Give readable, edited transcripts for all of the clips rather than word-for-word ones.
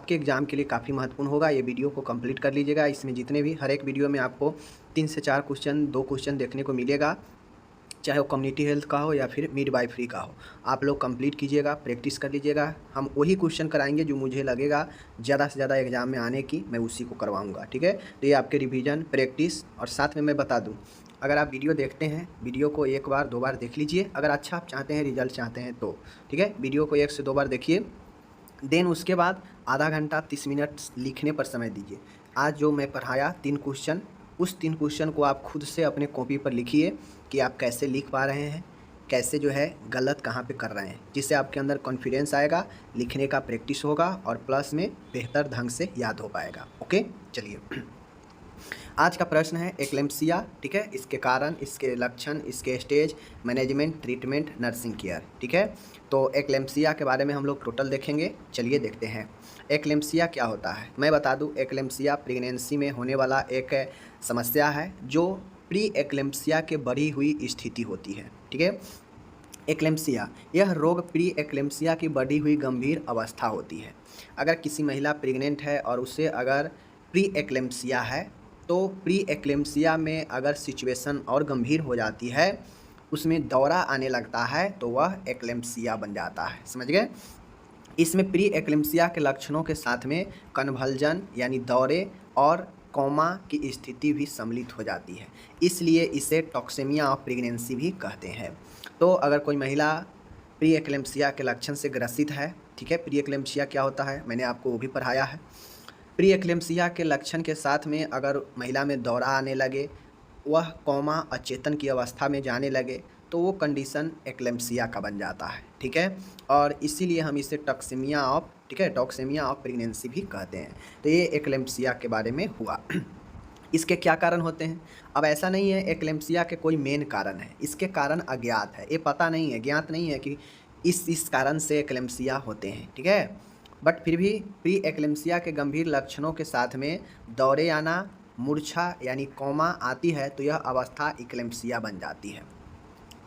आपके एग्ज़ाम के लिए काफ़ी महत्वपूर्ण होगा। ये वीडियो को कंप्लीट कर लीजिएगा। इसमें जितने भी हर एक वीडियो में आपको 3 से 4 क्वेश्चन 2 क्वेश्चन देखने को मिलेगा, चाहे वो कम्युनिटी हेल्थ का हो या फिर मिडवाइफरी का हो। आप लोग कंप्लीट कीजिएगा, प्रैक्टिस कर लीजिएगा। हम वही क्वेश्चन कराएंगे जो मुझे लगेगा ज़्यादा से ज़्यादा एग्ज़ाम में आने की, मैं उसी को करवाऊँगा, ठीक है। तो ये आपके रिवीजन, प्रैक्टिस और साथ में मैं बता दूँ, अगर आप वीडियो देखते हैं, वीडियो को 1 बार 2 बार देख लीजिए। अगर अच्छा आप चाहते हैं, रिजल्ट चाहते हैं तो, ठीक है। वीडियो को 1 से 2 बार देखिए, देन उसके बाद आधा घंटा 30 मिनट लिखने पर समय दीजिए। आज जो मैं पढ़ाया 3 क्वेश्चन, उस 3 क्वेश्चन को आप खुद से अपने कॉपी पर लिखिए कि आप कैसे लिख पा रहे हैं, कैसे जो है गलत कहाँ पे कर रहे हैं, जिससे आपके अंदर कॉन्फिडेंस आएगा, लिखने का प्रैक्टिस होगा और प्लस में बेहतर ढंग से याद हो पाएगा। ओके, चलिए। आज का प्रश्न है एक्लेम्पसिया, ठीक है। इसके कारण, इसके लक्षण, इसके stage, management, treatment, nursing care, ठीक है। तो एक्लेम्पसिया के बारे में हम लोग टोटल देखेंगे। चलिए देखते हैं एक्लेम्पसिया क्या होता है। मैं बता दूं, एक्लेम्पसिया प्रेगनेंसी में होने वाला एक समस्या है जो प्री एक्लेम्पसिया के बढ़ी हुई स्थिति होती है, ठीक है। एक्लेम्पसिया, यह रोग प्री एक्लेम्पसिया की बढ़ी हुई गंभीर अवस्था होती है। अगर किसी महिला प्रेग्नेंट है और उसे अगर प्री एक्लेम्पसिया है, तो प्री एक्लेम्पसिया में अगर सिचुएशन और गंभीर हो जाती है, उसमें दौरा आने लगता है, तो वह एक्लेम्पसिया बन जाता है। समझ गए। इसमें प्री एक्लेम्पसिया के लक्षणों के साथ में कन्वल्जन यानी दौरे और कोमा की स्थिति भी सम्मिलित हो जाती है, इसलिए इसे टॉक्सेमिया ऑफ प्रेगनेंसी भी कहते हैं। तो अगर कोई महिला प्री एक्लेम्पसिया के लक्षण से ग्रसित है, ठीक है। प्री एक्लेम्पसिया क्या होता है, मैंने आपको वो भी पढ़ाया है। प्री एक्लेम्पसिया के लक्षण के साथ में अगर महिला में दौरा आने लगे, वह कोमा अचेतन की अवस्था में जाने लगे, तो वो कंडीशन एक्लेम्पसिया का बन जाता है, ठीक है। और इसीलिए हम इसे टॉक्सेमिया ऑफ, ठीक है, टॉक्सेमिया ऑफ प्रेगनेंसी भी कहते हैं। तो ये एक्लेम्पसिया के बारे में हुआ। इसके क्या कारण होते हैं। अब ऐसा नहीं है एक्लेम्पसिया के कोई मेन कारण है, इसके कारण अज्ञात है, ये पता नहीं है, ज्ञात नहीं है कि इस कारण से एक्लेम्पसिया होते हैं, ठीक है। बट फिर भी प्री एक्लेम्पसिया के गंभीर लक्षणों के साथ में दौरे आना, मूर्छा यानी कोमा आती है, तो यह अवस्था एक्लेम्पसिया बन जाती है।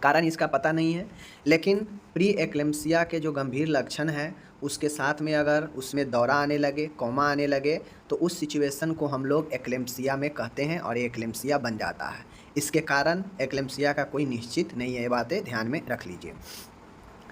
कारण इसका पता नहीं है, लेकिन प्री एक्लेम्पसिया के जो गंभीर लक्षण हैं उसके साथ में अगर उसमें दौरा आने लगे, कोमा आने लगे, तो उस सिचुएशन को हम लोग एक्लेम्पसिया में कहते हैं और ये एक्लेम्पसिया बन जाता है। इसके कारण एक्लेम्पसिया का कोई निश्चित नहीं है, ये बातें ध्यान में रख लीजिए।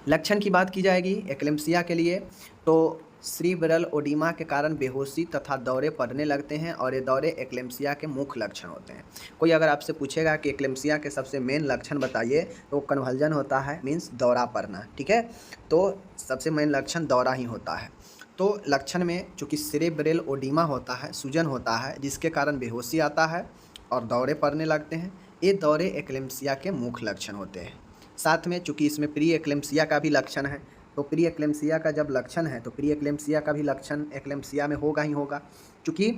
लक्षण की बात की जाएगी एक्लेम्पसिया के लिए, तो सेरिब्रल ओडिमा के कारण बेहोशी तथा दौरे पड़ने लगते हैं और ये दौरे एक्लेम्पसिया के मुख्य लक्षण होते हैं। कोई अगर आपसे पूछेगा कि एक्लेम्पसिया के सबसे मेन लक्षण बताइए, तो कन्वल्जन होता है, मीन्स दौरा पड़ना, ठीक है। तो सबसे मेन लक्षण दौरा ही होता है। तो लक्षण में चूँकि सेरिब्रल ओडिमा होता है, सूजन होता है, जिसके कारण बेहोशी आता है और दौरे पड़ने लगते हैं, ये दौरे एक्लेम्पसिया के मुख्य लक्षण होते हैं। साथ में चूँकि इसमें प्री एक्लेम्पसिया का भी लक्षण है, तो प्री एक्लेम्पसिया का जब लक्षण है तो प्री एक्लेम्पसिया का भी लक्षण एक्लेम्पसिया में होगा ही होगा। चूँकि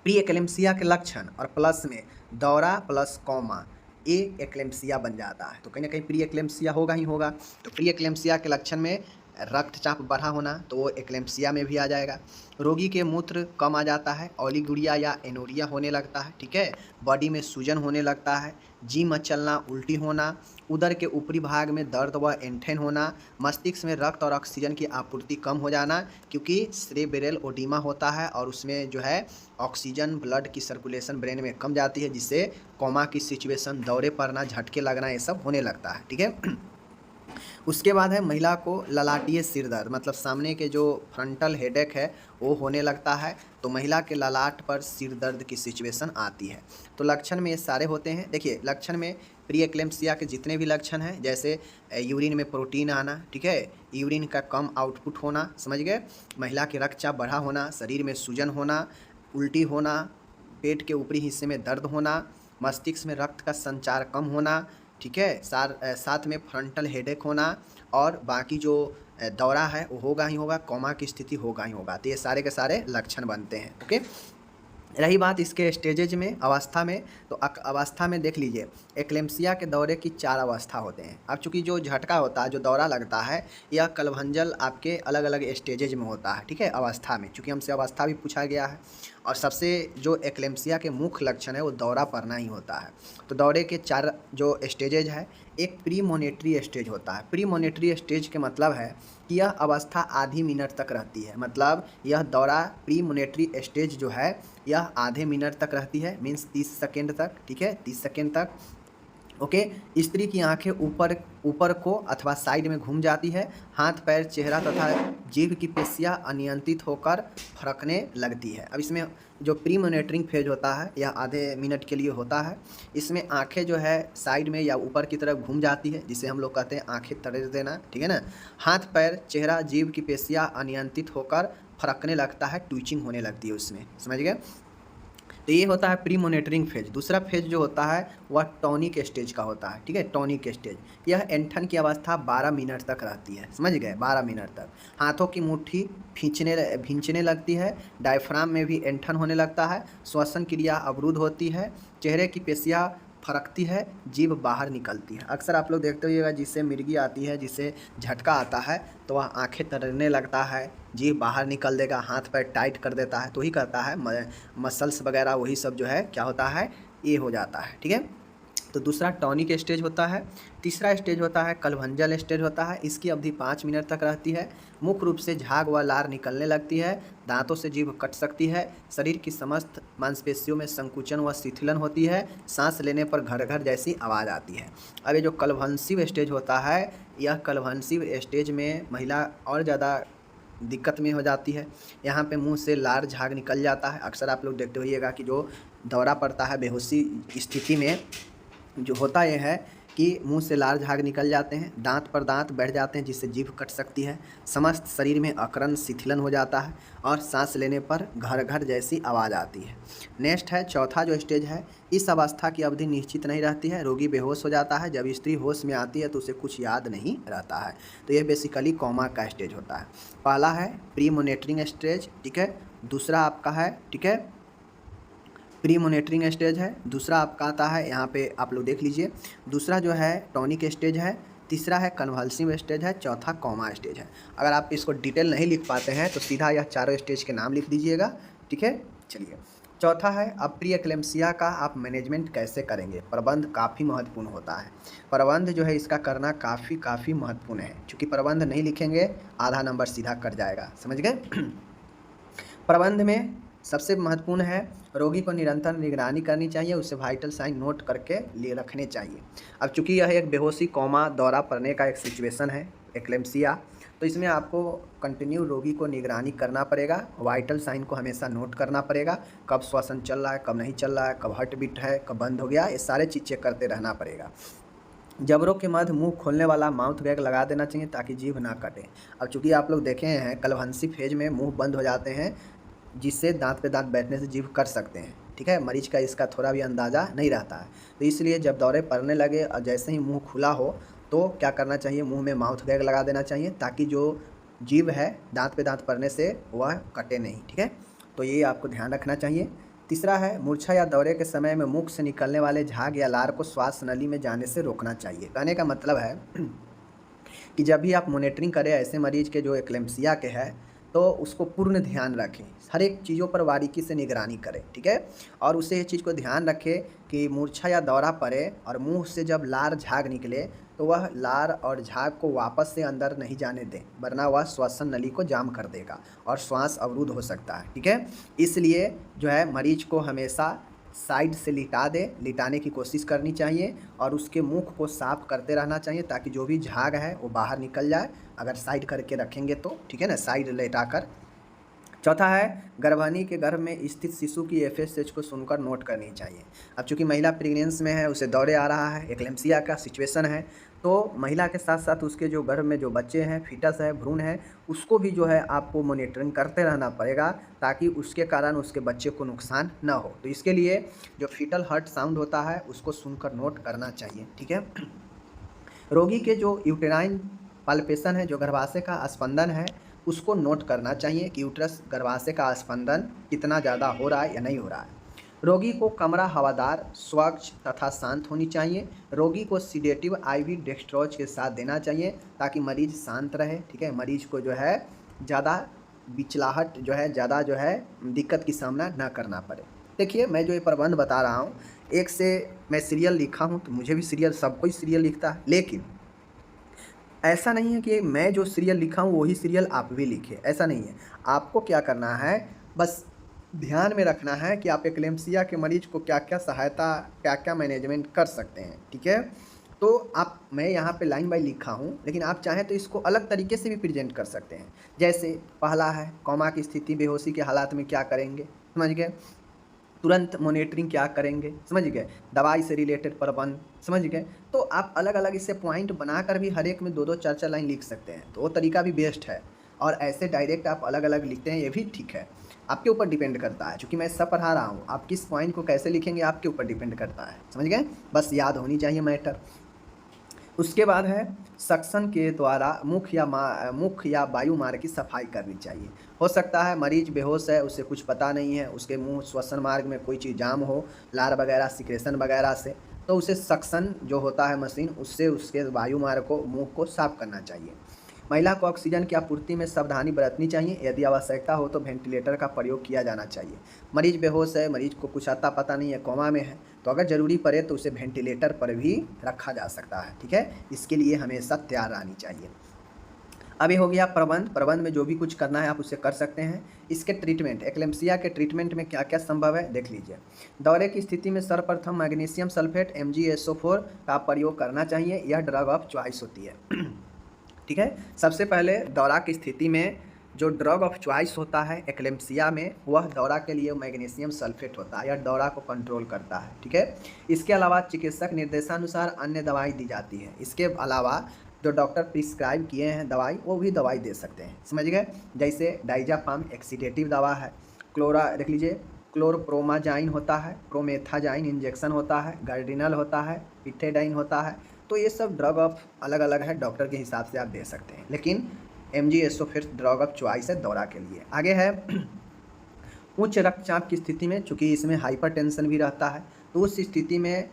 प्री एक्लेम्पसिया के लक्षण और प्लस में दौरा प्लस कोमा, ये एक्लेम्पसिया बन जाता है, तो कहीं ना कहीं प्री एक्लेम्पसिया होगा ही होगा। तो प्री एक्लेम्पसिया के लक्षण में रक्तचाप बढ़ा होना, तो वो एक्लेम्पसिया में भी आ जाएगा। रोगी के मूत्र कम आ जाता है, ओलिगुरिया या एनोरिया होने लगता है, ठीक है। बॉडी में सूजन होने लगता है, जी मचलना, उल्टी होना, उदर के ऊपरी भाग में दर्द व ऐंठन होना, मस्तिष्क में रक्त और ऑक्सीजन की आपूर्ति कम हो जाना, क्योंकि सेरिब्रल ओडिमा होता है और उसमें जो है ऑक्सीजन, ब्लड की सर्कुलेशन ब्रेन में कम जाती है, जिससे कोमा की सिचुएशन, दौरे पड़ना, झटके लगना, ये सब होने लगता है, ठीक है। उसके बाद है महिला को ललाटीय सिर दर्द, मतलब सामने के जो फ्रंटल हेडेक है वो होने लगता है, तो महिला के ललाट पर सिर दर्द की सिचुएशन आती है। तो लक्षण में ये सारे होते हैं। देखिए, लक्षण में प्री एक्लेम्पसिया के जितने भी लक्षण हैं, जैसे यूरिन में प्रोटीन आना, ठीक है, यूरिन का कम आउटपुट होना, समझ गए, महिला के रक्तचाप बढ़ा होना, शरीर में सूजन होना, उल्टी होना, पेट के ऊपरी हिस्से में दर्द होना, मस्तिष्क में रक्त का संचार कम होना, ठीक है, साथ में फ्रंटल हेडेक होना, और बाकी जो दौरा है वो होगा ही होगा, कोमा की स्थिति होगा ही होगा। तो ये सारे के सारे लक्षण बनते हैं, ओके। रही बात इसके स्टेजेज में, अवस्था में, तो अवस्था में देख लीजिए, एक्लेम्पसिया के दौरे की 4 अवस्था होते हैं। अब चूँकि जो झटका होता है, जो दौरा लगता है, यह कलभंजल आपके अलग अलग स्टेजेज में होता है, ठीक है, अवस्था में, चूँकि हमसे अवस्था भी पूछा गया है। और सबसे जो एक्लेम्सिया के मुख्य लक्षण है वो दौरा पड़ना ही होता है। तो दौरे के 4 जो स्टेजेज है, एक प्रीमोनेटरी स्टेज होता है। प्रीमोनेटरी स्टेज के मतलब है कि यह अवस्था आधी मिनट तक रहती है, मतलब यह दौरा प्रीमोनेटरी स्टेज जो है यह आधे मिनट तक रहती है, मीन्स 30 सेकेंड तक, ठीक है, 30 सेकेंड तक। ओके, स्त्री की आंखें ऊपर ऊपर को अथवा साइड में घूम जाती है, हाथ पैर चेहरा तथा जीभ की पेशियां अनियंत्रित होकर फड़कने लगती है। अब इसमें जो प्री मॉनिटरिंग फेज होता है यह आधे मिनट के लिए होता है। इसमें आंखें जो है साइड में या ऊपर की तरफ घूम जाती है, जिसे हम लोग कहते हैं आंखें तरेज देना, ठीक है ना। हाथ पैर चेहरा जीभ की पेशियां अनियंत्रित होकर फड़कने लगता है, ट्विचिंग होने लगती है उसमें, समझ गए। तो ये होता है प्री मॉनिटरिंग फेज। दूसरा फेज जो होता है वह टॉनिक स्टेज का होता है, ठीक है, टॉनिक स्टेज। यह ऐंठन की अवस्था 12 मिनट तक रहती है, समझ गए, 12 मिनट तक। हाथों की मुट्ठी भींचने लगती है, डायफ्राम में भी ऐंठन होने लगता है, श्वसन क्रिया अवरुद्ध होती है, चेहरे की पेशियाँ फरकती है, जीभ बाहर निकलती है। अक्सर आप लोग देखते होइएगा जिससे मिर्गी आती है, जिससे झटका आता है तो वह आंखें तैरने लगता है, जीभ बाहर निकल देगा, हाथ पैर टाइट कर देता है, तो ही करता है मसल्स वगैरह वही सब जो है क्या होता है, ये हो जाता है, ठीक है। तो दूसरा टॉनिक स्टेज होता है। तीसरा स्टेज होता है कलभंजल स्टेज होता है। इसकी अवधि 5 मिनट तक रहती है। मुख्य रूप से झाग व लार निकलने लगती है, दांतों से जीभ कट सकती है, शरीर की समस्त मांसपेशियों में संकुचन व शिथिलन होती है, सांस लेने पर घर घर जैसी आवाज़ आती है। अब ये जो कलभंसिव स्टेज होता है, यह कलभंसिव स्टेज में महिला और ज़्यादा दिक्कत में हो जाती है। यहाँ पे मुंह से लार झाग निकल जाता है। अक्सर आप लोग देखते होइएगा कि जो दौरा पड़ता है बेहोशी स्थिति में जो होता यह है कि मुंह से लार झाग निकल जाते हैं, दांत पर दांत बैठ जाते हैं जिससे जीभ कट सकती है, समस्त शरीर में अकरन शिथिलन हो जाता है और सांस लेने पर घर घर जैसी आवाज़ आती है। नेक्स्ट है चौथा जो स्टेज है, इस अवस्था की अवधि निश्चित नहीं रहती है, रोगी बेहोश हो जाता है। जब स्त्री होश में आती है तो उसे कुछ याद नहीं रहता है। तो यह बेसिकली कोमा का स्टेज होता है। पहला है प्री मॉनिटरिंग स्टेज, ठीक है, दूसरा आपका है, ठीक है, प्री मॉनिटरिंग स्टेज है, दूसरा आपका आता है, यहाँ पे आप लोग देख लीजिए, दूसरा जो है टॉनिक स्टेज है, तीसरा है कन्वल्सिव स्टेज है, चौथा कोमा स्टेज है। अगर आप इसको डिटेल नहीं लिख पाते हैं तो सीधा यह चारों स्टेज के नाम लिख दीजिएगा, ठीक है। चलिए चौथा है अब प्री एक्लेम्सिया का आप मैनेजमेंट कैसे करेंगे। प्रबंध काफ़ी महत्वपूर्ण होता है। प्रबंध जो है इसका करना काफ़ी महत्वपूर्ण है, क्योंकि प्रबंध नहीं लिखेंगे आधा नंबर सीधा कट जाएगा, समझ गए। प्रबंध में सबसे महत्वपूर्ण है रोगी को निरंतर निगरानी करनी चाहिए, उसे वाइटल साइन नोट करके लिए रखने चाहिए। अब चूंकि यह एक बेहोशी कोमा दौरा पड़ने का एक सिचुएशन है एक्लेम्सिया, तो इसमें आपको कंटिन्यू रोगी को निगरानी करना पड़ेगा, वाइटल साइन को हमेशा नोट करना पड़ेगा, कब श्वसन चल रहा है, कब नहीं चल रहा है, कब हार्ट बीट है, कब बंद हो गया, ये सारे चीज़ चेक करते रहना पड़ेगा। जबड़ों के मध्य मुंह खोलने वाला माउथ गैग लगा देना चाहिए ताकि जीभ ना कटे। अब चूंकि आप लोग देखे हैं कलभंसी फेज में मुंह बंद हो जाते हैं, जिससे दांत पे दांत बैठने से जीभ कट सकते हैं, ठीक है, मरीज का इसका थोड़ा भी अंदाज़ा नहीं रहता है। तो इसलिए जब दौरे पड़ने लगे और जैसे ही मुंह खुला हो तो क्या करना चाहिए, मुंह में माउथ गैग लगा देना चाहिए ताकि जो जीभ है दांत पे दांत पड़ने से वह कटे नहीं, ठीक है। तो ये आपको ध्यान रखना चाहिए। तीसरा है मूर्छा या दौरे के समय में मुख से निकलने वाले झाग या लार को श्वास नली में जाने से रोकना चाहिए। कहने का मतलब है कि जब भी आप मॉनिटरिंग करें ऐसे मरीज के जो एक्लेम्सिया के है तो उसको पूर्ण ध्यान रखें, हर एक चीज़ों पर बारीकी से निगरानी करें, ठीक है। और उसे इस चीज़ को ध्यान रखें कि मूर्छा या दौरा पड़े और मुंह से जब लार झाग निकले तो वह लार और झाग को वापस से अंदर नहीं जाने दें, वरना वह श्वसन नली को जाम कर देगा और श्वास अवरुद्ध हो सकता है, ठीक है। इसलिए जो है मरीज को हमेशा साइड से लिटाने की कोशिश करनी चाहिए और उसके मुख को साफ करते रहना चाहिए ताकि जो भी झाग है वो बाहर निकल जाए, अगर साइड करके रखेंगे तो, ठीक है ना, साइड लेटाकर। चौथा है गर्भानी के गर्भ में स्थित शिशु की FSH को सुनकर नोट करनी चाहिए। अब चूंकि महिला प्रेगनेंस में है, उसे दौरे आ रहा है, एक्लेम्सिया का सिचुएशन है, तो महिला के साथ साथ उसके जो गर्भ में जो बच्चे हैं, फीटस है, भ्रूण है, उसको भी जो है आपको मॉनिटरिंग करते रहना पड़ेगा ताकि उसके कारण उसके बच्चे को नुकसान ना हो। तो इसके लिए जो फीटल हार्ट साउंड होता है उसको सुनकर नोट करना चाहिए, ठीक है। रोगी के जो यूटेराइन पाल्पेशन है, जो गर्भाशय का स्पंदन है, उसको नोट करना चाहिए कि यूट्रस गर्भाशय का स्पंदन कितना ज़्यादा हो रहा है या नहीं हो रहा है। रोगी को कमरा हवादार, स्वच्छ तथा शांत होनी चाहिए। रोगी को सीडेटिव IV डेक्सट्रोज के साथ देना चाहिए ताकि मरीज शांत रहे, ठीक है। मरीज को जो है ज़्यादा बिचलाहट जो है ज़्यादा जो है दिक्कत की सामना ना करना पड़े। देखिए मैं जो ये प्रबंध बता रहा हूँ, एक से मैं सीरियल लिखा हूँ तो मुझे भी सीरियल, सब कोई सीरियल लिखता है, लेकिन ऐसा नहीं है कि मैं जो सीरियल लिखा हूँ वही सीरियल आप भी लिखें, ऐसा नहीं है। आपको क्या करना है, बस ध्यान में रखना है कि आप एक्लेम्सिया के मरीज को क्या-क्या सहायता, क्या-क्या मैनेजमेंट कर सकते हैं, ठीक है? तो आप, मैं यहाँ पे लाइन बाय लिखा हूँ, लेकिन आप चाहें तो इसको अलग तरीके से भी प्रेज़ेंट कर सकते हैं। जैसे पहला है कोमा की स्थिति, बेहोशी के हालात में क्या करेंगे, समझ गए? तुरंत मॉनिटरिंग क्या करेंगे, समझ गए? दवाई से रिलेटेड प्रबंध, समझ गए? तो आप अलग-अलग इससे पॉइंट बनाकर भी हर एक में 2-2 4-4 लाइन लिख सकते हैं, तो वो तरीका भी बेस्ट है। और ऐसे डायरेक्ट आप अलग-अलग लिखते हैं, ये भी ठीक है। आपके ऊपर डिपेंड करता है, चूँकि मैं सब पढ़ा रहा हूँ, आप किस पॉइंट को कैसे लिखेंगे आपके ऊपर डिपेंड करता है, समझ गए? बस याद होनी चाहिए मैटर। उसके बाद है सक्शन के द्वारा मुख या वायु मार्ग की सफाई करनी चाहिए। हो सकता है मरीज बेहोश है, उसे कुछ पता नहीं है, उसके मुंह श्वसन मार्ग में कोई चीज़ जाम हो, लार वगैरह सिक्रेशन वगैरह से, तो उसे सक्शन जो होता है मशीन, उससे उसके वायु मार्ग को, मुंह को साफ करना चाहिए। महिला को ऑक्सीजन की आपूर्ति में सावधानी बरतनी चाहिए। यदि आवश्यकता हो तो वेंटिलेटर का प्रयोग किया जाना चाहिए। मरीज बेहोश है, मरीज को कुछ आता पता नहीं है, कोमा में है, तो अगर ज़रूरी पड़े तो उसे वेंटिलेटर पर भी रखा जा सकता है, ठीक है? इसके लिए हमेशा तैयार रहनी चाहिए। अब ये हो गया प्रबंध। प्रबंध में जो भी कुछ करना है आप उसे कर सकते हैं। इसके ट्रीटमेंट, एक्लेम्सिया के ट्रीटमेंट में क्या क्या संभव है देख लीजिए। दौरे की स्थिति में सर्वप्रथम मैग्नीशियम सल्फेट MgSO4 का प्रयोग करना चाहिए, यह ड्रग ऑफ चॉइस होती है। ठीक है, सबसे पहले दौरा की स्थिति में जो ड्रग ऑफ चॉइस होता है एक्लेम्सिया में, वह दौरा के लिए मैग्नीशियम सल्फेट होता है, यह दौरा को कंट्रोल करता है, ठीक है। इसके अलावा चिकित्सक निर्देशानुसार अन्य दवाई दी जाती है। इसके अलावा जो डॉक्टर प्रिस्क्राइब किए हैं दवाई, वो भी दवाई दे सकते हैं, समझ गए? जैसे डाइजापाम एक्सीडेटिव दवा है, देख लीजिए, क्लोरप्रोमाजाइन होता है, प्रोमेथाजाइन इंजेक्शन होता है, गार्डिनल होता है, पिथेडाइन होता है। तो ये सब ड्रग ऑफ अलग अलग है, डॉक्टर के हिसाब से आप दे सकते हैं, लेकिन MgSO4 ड्रग ऑफ चॉइस है दौरा के लिए। आगे है उच्च रक्तचाप की स्थिति में, चूँकि इसमें हाइपरटेंशन भी रहता है, तो उस स्थिति में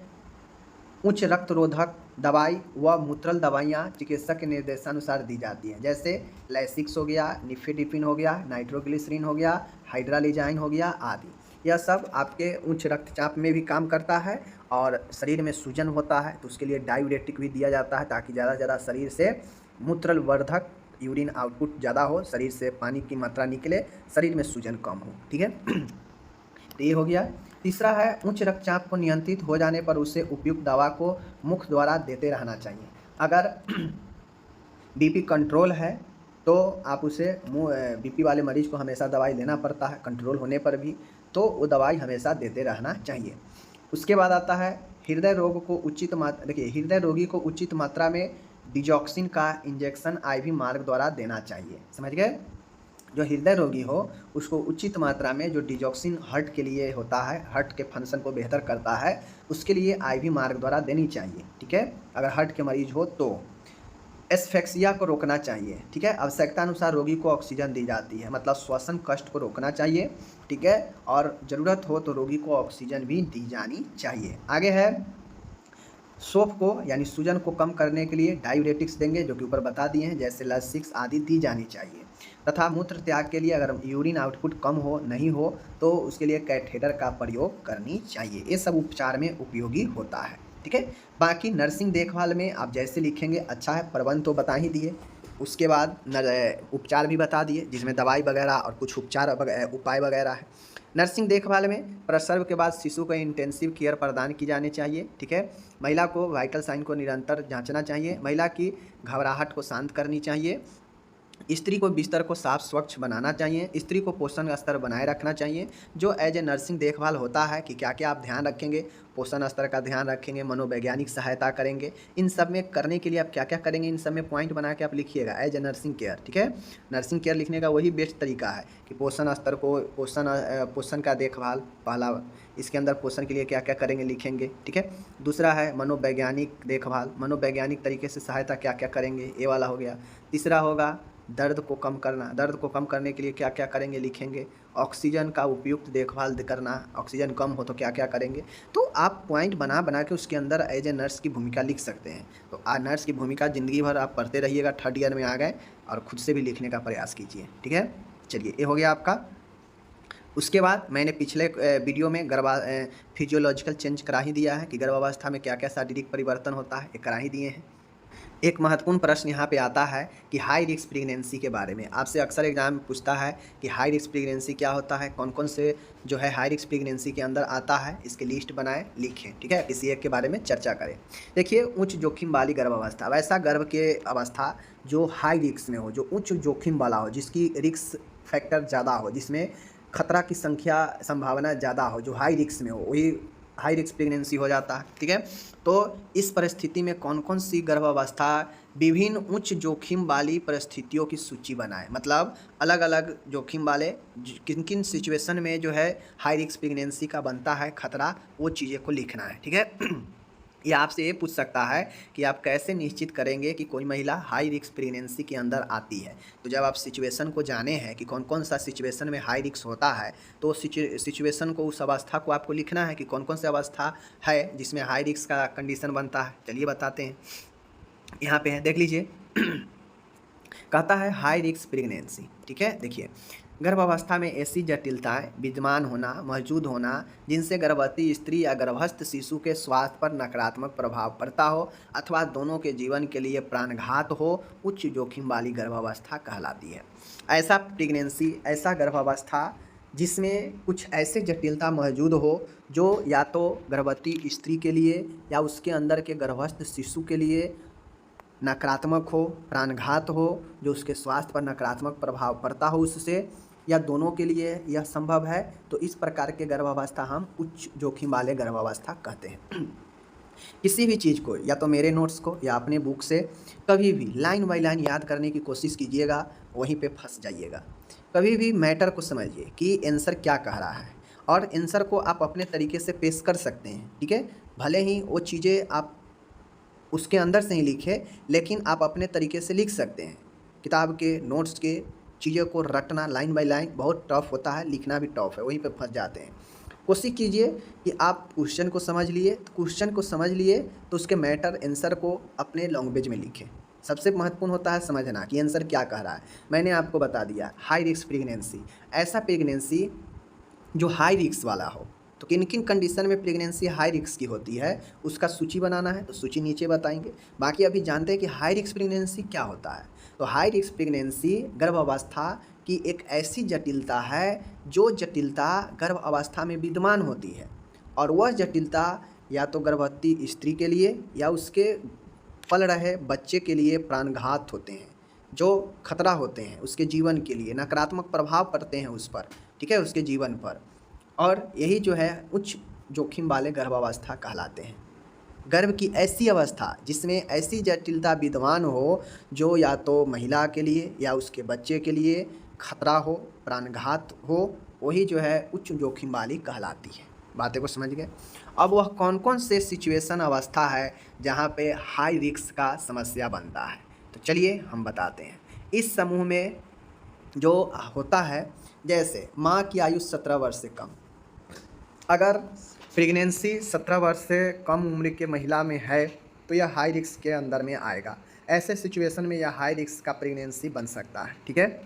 उच्च रक्तरोधक दवाई व मूत्रल दवाइयाँ चिकित्सक के निर्देशानुसार दी जाती हैं। जैसे लैसिक्स हो गया, निफेडिपिन हो गया, नाइट्रोग्लिसरीन हो गया, हाइड्रालिजाइन हो गया आदि। यह सब आपके उच्च रक्तचाप में भी काम करता है, और शरीर में सूजन होता है तो उसके लिए डायूरेटिक भी दिया जाता है, ताकि ज़्यादा से ज़्यादा शरीर से मूत्रवर्धक यूरिन आउटपुट ज़्यादा हो, शरीर से पानी की मात्रा निकले, शरीर में सूजन कम हो, ठीक है। तो ये हो गया। तीसरा है उच्च रक्तचाप को नियंत्रित हो जाने पर उसे उपयुक्त दवा को मुख द्वारा देते रहना चाहिए। अगर BP कंट्रोल है तो आप उसे BP वाले मरीज को हमेशा दवाई लेना पड़ता है, कंट्रोल होने पर भी, तो वो दवाई हमेशा देते रहना चाहिए। उसके बाद आता है हृदय रोग को उचित मात्रा, देखिए हृदय रोगी को उचित मात्रा में डिजॉक्सिन का इंजेक्शन IV मार्ग द्वारा देना चाहिए, समझ गए? जो हृदय रोगी हो उसको उचित मात्रा में जो डिजॉक्सिन हार्ट के लिए होता है, हार्ट के फंक्शन को बेहतर करता है, उसके लिए IV मार्ग द्वारा देनी चाहिए, ठीक है, अगर हार्ट के मरीज हो तो। एस्फेक्सिया को रोकना चाहिए, ठीक है, आवश्यकता अनुसार रोगी को ऑक्सीजन दी जाती है, मतलब श्वसन कष्ट को रोकना चाहिए, ठीक है, और ज़रूरत हो तो रोगी को ऑक्सीजन भी दी जानी चाहिए। आगे है शोफ को यानी सूजन को कम करने के लिए डायूरेटिक्स देंगे, जो कि ऊपर बता दिए हैं, जैसे लैसिक्स आदि दी जानी चाहिए। तथा मूत्र त्याग के लिए अगर यूरिन आउटपुट कम हो, नहीं हो, तो उसके लिए कैथेटर का प्रयोग करनी चाहिए। ये सब उपचार में उपयोगी होता है, ठीक है। बाकी नर्सिंग देखभाल में आप जैसे लिखेंगे अच्छा है। प्रबंध तो बता ही दिए, उसके बाद उपचार भी बता दिए, जिसमें दवाई वगैरह और कुछ उपचार उपाय वगैरह है। नर्सिंग देखभाल में प्रसव के बाद शिशु को इंटेंसिव केयर प्रदान की जानी चाहिए, ठीक है। महिला को वाइटल साइन को निरंतर जांचना चाहिए। महिला की घबराहट को शांत करनी चाहिए। स्त्री को बिस्तर को साफ स्वच्छ बनाना चाहिए। स्त्री को पोषण स्तर बनाए रखना चाहिए। जो एज ए नर्सिंग देखभाल होता है कि क्या क्या आप ध्यान रखेंगे, पोषण स्तर का ध्यान रखेंगे, मनोवैज्ञानिक सहायता करेंगे, इन सब में करने के लिए आप क्या क्या करेंगे, इन सब में पॉइंट बना के आप लिखिएगा एज ए नर्सिंग केयर, ठीक है। नर्सिंग केयर लिखने का वही बेस्ट तरीका है कि पोषण स्तर को, पोषण का देखभाल पहला, इसके अंदर पोषण के लिए क्या क्या करेंगे लिखेंगे, ठीक है। दूसरा है मनोवैज्ञानिक देखभाल, मनोवैज्ञानिक तरीके से सहायता क्या क्या करेंगे, ये वाला हो गया। तीसरा होगा दर्द को कम करना, दर्द को कम करने के लिए क्या क्या करेंगे लिखेंगे। ऑक्सीजन का उपयुक्त देखभाल करना, ऑक्सीजन कम हो तो क्या क्या करेंगे। तो आप पॉइंट बना बना के उसके अंदर एज ए नर्स की भूमिका लिख सकते हैं। तो नर्स की भूमिका ज़िंदगी भर आप पढ़ते रहिएगा, 3rd ईयर में आ गए, और खुद से भी लिखने का प्रयास कीजिए, ठीक है। चलिए ये हो गया आपका। उसके बाद मैंने पिछले वीडियो में फिजियोलॉजिकल चेंज करा ही दिया है कि गर्भावस्था में क्या क्या शारीरिक परिवर्तन होता है, ये करा ही दिए हैं। एक महत्वपूर्ण प्रश्न यहाँ पे आता है कि हाई रिस्क प्रेगनेंसी के बारे में आपसे अक्सर एग्जाम में पूछता है कि हाई रिस्क प्रेगनेंसी क्या होता है, कौन कौन से जो है हाई रिस्क प्रेगनेंसी के अंदर आता है, इसकी लिस्ट बनाएं, लिखें, ठीक है, किसी एक के बारे में चर्चा करें। देखिए, उच्च जोखिम वाली गर्भावस्था, वैसा गर्भ के अवस्था जो हाई रिस्क में हो, जो उच्च जोखिम वाला हो, जिसकी रिस्क फैक्टर ज़्यादा हो, जिसमें खतरा की संभावना ज़्यादा हो, जो हाई रिस्क में हो, वही हाई रिस्क प्रेगनेंसी हो जाता है, ठीक है। तो इस परिस्थिति में कौन कौन सी गर्भावस्था विभिन्न उच्च जोखिम वाली परिस्थितियों की सूची बनाए, मतलब अलग अलग जोखिम वाले किन किन सिचुएशन में जो है हाई रिस्क प्रेगनेंसी का बनता है खतरा, वो चीज़ें को लिखना है, ठीक है। ये आपसे ये पूछ सकता है कि आप कैसे निश्चित करेंगे कि कोई महिला हाई रिस्क प्रेगनेंसी के अंदर आती है। तो जब आप सिचुएशन को जाने हैं कि कौन कौन सा सिचुएशन में हाई रिस्क होता है, तो सिचुएशन को, उस अवस्था को आपको लिखना है कि कौन कौन सी अवस्था है जिसमें हाई रिस्क का कंडीशन बनता है। चलिए बताते हैं, यहाँ पे है, देख लीजिए। कहता है हाई रिस्क प्रेगनेंसी, ठीक है। देखिए, गर्भावस्था में ऐसी जटिलताएं विद्यमान होना, मौजूद होना, जिनसे गर्भवती स्त्री या गर्भस्थ शिशु के स्वास्थ्य पर नकारात्मक प्रभाव पड़ता हो अथवा दोनों के जीवन के लिए प्राणघात हो, उच्च जोखिम वाली गर्भावस्था कहलाती है। ऐसा प्रेगनेंसी, ऐसा गर्भावस्था जिसमें कुछ ऐसे जटिलता मौजूद हो जो या तो गर्भवती स्त्री के लिए या उसके अंदर के गर्भस्थ शिशु के लिए नकारात्मक हो, प्राणघात हो, जो उसके स्वास्थ्य पर नकारात्मक प्रभाव पड़ता हो उससे, या दोनों के लिए यह संभव है, तो इस प्रकार के गर्भावस्था हम उच्च जोखिम वाले गर्भावस्था कहते हैं। किसी भी चीज़ को या तो मेरे नोट्स को या अपने बुक से कभी भी लाइन बाय लाइन याद करने की कोशिश कीजिएगा, वहीं पे फंस जाइएगा। कभी भी मैटर को समझिए कि आंसर क्या कह रहा है, और आंसर को आप अपने तरीके से पेश कर सकते हैं, ठीक है। भले ही वो चीज़ें आप उसके अंदर से ही लिखे, लेकिन आप अपने तरीके से लिख सकते हैं। किताब के नोट्स के चीज़ों को रटना लाइन बाय लाइन बहुत टफ होता है, लिखना भी टफ है, वहीं पे फंस जाते हैं। कोशिश कीजिए कि आप क्वेश्चन को समझ लिए, तो उसके मैटर आंसर को अपने लैंग्वेज में लिखें। सबसे महत्वपूर्ण होता है समझना कि आंसर क्या कह रहा है। मैंने आपको बता दिया, हाई रिस्क प्रेगनेंसी, ऐसा प्रेगनेंसी जो हाई रिस्क वाला हो। तो किन किन कंडीशन में प्रेगनेंसी हाई रिस्क की होती है, उसका सूची बनाना है, तो सूची नीचे बताएंगे। बाकी अभी जानते हैं कि हाई रिस्क प्रेगनेंसी क्या होता है। तो हाई रिस्क प्रेगनेंसी गर्भावस्था की एक ऐसी जटिलता है जो जटिलता गर्भ अवस्था में विद्यमान होती है, और वह जटिलता या तो गर्भवती स्त्री के लिए या उसके पल रहे बच्चे के लिए प्राणघात होते हैं, जो खतरा होते हैं उसके जीवन के लिए, नकारात्मक प्रभाव पड़ते हैं उस पर, ठीक है, उसके जीवन पर। और यही जो है उच्च जोखिम वाले गर्भावस्था कहलाते हैं। गर्भ की ऐसी अवस्था जिसमें ऐसी जटिलता विद्यमान हो जो या तो महिला के लिए या उसके बच्चे के लिए खतरा हो, प्राणघात हो, वही जो है उच्च जोखिम वाली कहलाती है। बातें को समझ गए। अब वह कौन कौन से सिचुएशन अवस्था है जहाँ पे हाई रिस्क का समस्या बनता है, तो चलिए हम बताते हैं। इस समूह में जो होता है, जैसे माँ की आयु 17 वर्ष से कम, अगर प्रेगनेंसी 17 वर्ष से कम उम्र के महिला में है तो यह हाई रिस्क के अंदर में आएगा। ऐसे सिचुएशन में यह हाई रिस्क का प्रेगनेंसी बन सकता है, ठीक है।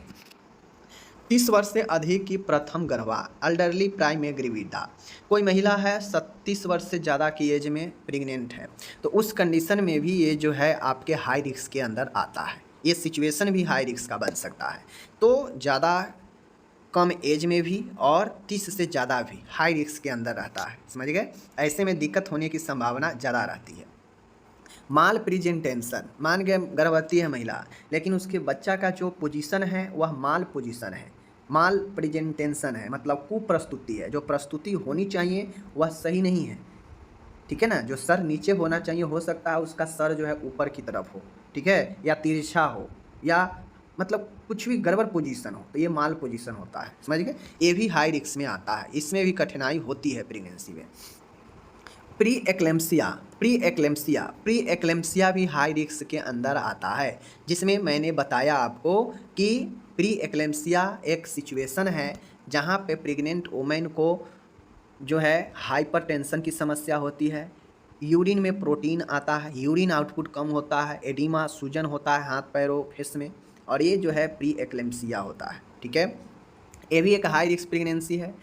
30 वर्ष से अधिक की प्रथम गर्भा, एल्डरली प्राइमेरी विधा, कोई महिला है 37 वर्ष से ज़्यादा की एज में प्रेग्नेंट है, तो उस कंडीशन में भी ये जो है आपके हाई रिस्क के अंदर आता है। ये सिचुएशन भी हाई रिस्क का बन सकता है। तो ज़्यादा कम एज में भी और 30 से ज़्यादा भी हाई रिस्क के अंदर रहता है, समझ गए। ऐसे में दिक्कत होने की संभावना ज़्यादा रहती है। माल प्रेजेंटेशन, मान गए गर्भवती है महिला, लेकिन उसके बच्चा का जो पोजीशन है वह माल पोजीशन है, माल प्रेजेंटेशन है, मतलब कुप्रस्तुति है। जो प्रस्तुति होनी चाहिए वह सही नहीं है, ठीक है ना। जो सर नीचे होना चाहिए, हो सकता है उसका सर जो है ऊपर की तरफ हो, ठीक है, या तिरछा हो, या मतलब कुछ भी गड़बड़ पोजीशन हो, तो ये माल पोजीशन होता है, समझ गए। ये भी हाई रिस्क में आता है, इसमें भी कठिनाई होती है प्रेगनेंसी में। प्री एक्लेम्सिया भी हाई रिस्क के अंदर आता है, जिसमें मैंने बताया आपको कि प्री एक्लेम्सिया एक सिचुएशन है जहाँ पे प्रेग्नेंट वुमेन को जो है हाइपरटेंशन की समस्या होती है, यूरिन में प्रोटीन आता है, यूरिन आउटपुट कम होता है, एडिमा सूजन होता है हाथ पैरों फेस में, और ये जो है प्री एक्लेम्सिया होता है, ठीक है। ये भी एक हाई रिस्क प्रेगनेंसी है।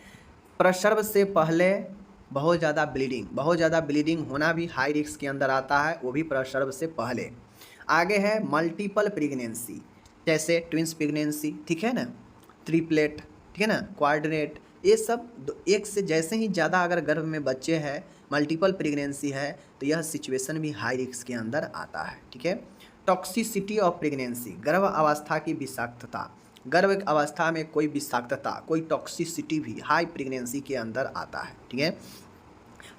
प्रसव से पहले बहुत ज़्यादा ब्लीडिंग होना भी हाई रिस्क के अंदर आता है, वो भी प्रसव से पहले। आगे है मल्टीपल प्रेगनेंसी, जैसे ट्विंस प्रेगनेंसी, ठीक है ना, ट्रिपलेट, ठीक है ना, क्वाड्रेट, ये सब एक से जैसे ही ज़्यादा अगर गर्भ में बच्चे हैं, मल्टीपल प्रेगनेंसी है, तो यह सिचुएशन भी हाई रिस्क के अंदर आता है, ठीक है। टॉक्सिसिटी ऑफ प्रेगनेंसी, गर्भ अवस्था की विषाक्तता, गर्भ अवस्था में कोई विषाक्तता, कोई टॉक्सिसिटी भी हाई प्रेगनेंसी के अंदर आता है, ठीक है।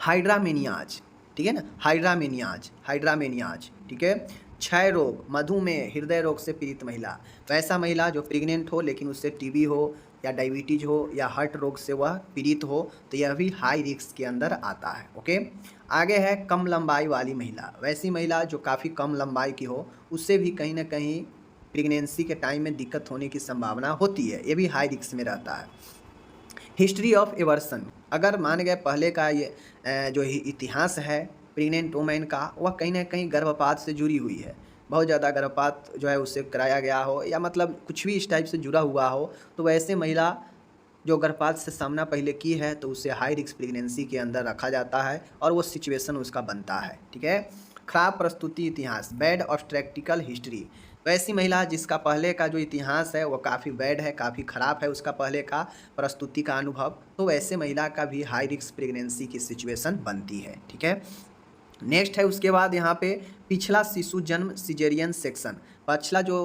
हाइड्रामेनियाज, ठीक है ना, हाइड्रामेनियाज, ठीक है। क्षय रोग, मधुमेह, हृदय रोग से पीड़ित महिला, वैसा महिला जो प्रेग्नेंट हो लेकिन उससे टीबी हो या डायबिटीज हो या हार्ट रोग से वह पीड़ित हो, तो यह भी हाई रिस्क के अंदर आता है, ओके। आगे है कम लंबाई वाली महिला, वैसी महिला जो काफ़ी कम लंबाई की हो, उससे भी कहीं ना कहीं प्रेगनेंसी के टाइम में दिक्कत होने की संभावना होती है, ये भी हाई रिस्क में रहता है। हिस्ट्री ऑफ एवर्सन, अगर मान गए पहले का ये जो इतिहास है प्रेग्नेंट वुमेन का, वह कहीं ना कहीं गर्भपात से जुड़ी हुई है, बहुत ज़्यादा गर्भपात जो है उससे कराया गया हो, या मतलब कुछ भी इस टाइप से जुड़ा हुआ हो, तो वैसे महिला जो गर्भपात से सामना पहले की है, तो उसे हाई रिस्क प्रेगनेंसी के अंदर रखा जाता है और वो सिचुएशन उसका बनता है, ठीक है। खराब प्रस्तुति इतिहास, बैड ऑब्स्ट्रेक्टिकल हिस्ट्री, वैसी महिला जिसका पहले का जो इतिहास है वो काफ़ी बैड है, काफ़ी ख़राब है उसका पहले का प्रस्तुति का अनुभव, तो वैसे महिला का भी हाई रिस्क प्रेगनेंसी की सिचुएशन बनती है, ठीक है। नेक्स्ट है उसके बाद यहाँ पे पिछला शिशु जन्म सिजेरियन सेक्शन, पिछला जो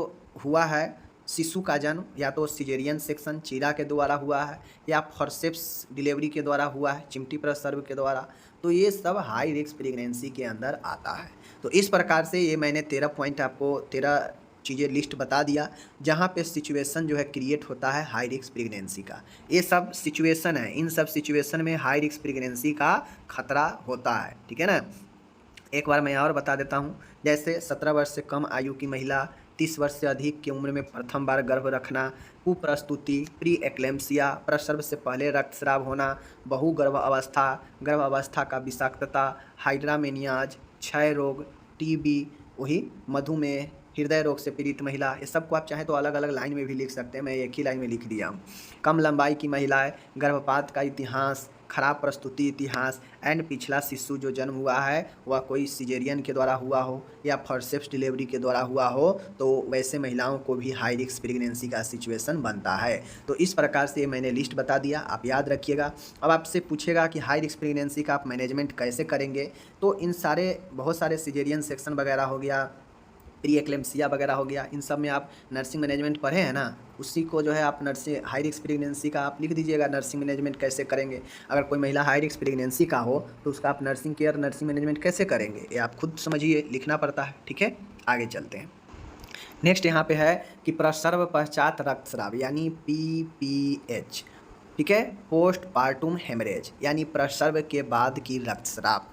हुआ है शिशु का जन्म या तो सिजेरियन सेक्शन चीरा के द्वारा हुआ है या फॉरसेप्स डिलीवरी के द्वारा हुआ है, चिमटी प्रसव के द्वारा, तो ये सब हाई रिस्क प्रेगनेंसी के अंदर आता है। तो इस प्रकार से ये मैंने 13 पॉइंट आपको 13 चीज़ें लिस्ट बता दिया जहाँ पे सिचुएशन जो है क्रिएट होता है हाई रिस्क प्रेगनेंसी का। ये सब सिचुएशन है, इन सब सिचुएशन में हाई रिस्क प्रेगनेंसी का खतरा होता है, ठीक है ना। एक बार मैं और बता देता हूँ, जैसे 17 वर्ष से कम आयु की महिला, 30 वर्ष से अधिक की उम्र में प्रथम बार गर्भ रखना, कुप्रस्तुति, प्री एक्लेम्सिया, प्रसव से पहले रक्तस्राव होना, बहुगर्भ अवस्था, गर्भ अवस्था का विषाक्तता, हाइड्रामेनियाज, क्षय रोग, टीबी, वही मधुमेह, हृदय रोग से पीड़ित महिला, ये सबको आप चाहें तो अलग अलग लाइन में भी लिख सकते हैं, मैं एक ही लाइन में लिख दिया हूँ। कम लंबाई की महिलाएं, गर्भपात का इतिहास, खराब प्रस्तुति इतिहास, एंड पिछला शिशु जो जन्म हुआ है वह कोई सिजेरियन के द्वारा हुआ हो या फॉरसेप्स डिलीवरी के द्वारा हुआ हो, तो वैसे महिलाओं को भी हाई रिस्क प्रेगनेंसी का सिचुएशन बनता है। तो इस प्रकार से मैंने लिस्ट बता दिया, आप याद रखिएगा। अब आपसे पूछेगा कि हाई रिस्क प्रेगनेंसी का आप मैनेजमेंट कैसे करेंगे, तो इन सारे बहुत सारे सिजेरियन सेक्शन वगैरह हो गया, प्री एक्लेम्सिया वगैरह हो गया, इन सब में आप नर्सिंग मैनेजमेंट पढ़े हैं ना, उसी को जो है आप नर्सिंग हाई रिस्क प्रेगनेंसी का आप लिख दीजिएगा, नर्सिंग मैनेजमेंट कैसे करेंगे। अगर कोई महिला हाई रिस्क प्रेगनेंसी का हो तो उसका आप नर्सिंग केयर, नर्सिंग मैनेजमेंट कैसे करेंगे, ये आप खुद समझिए, लिखना पड़ता है, ठीक है। आगे चलते हैं। नेक्स्ट यहाँ पे है कि प्रसव पश्चात रक्तस्राव यानी PPH, ठीक है, पोस्ट पार्टुम हेमरेज यानी प्रसव के बाद की रक्तस्राव,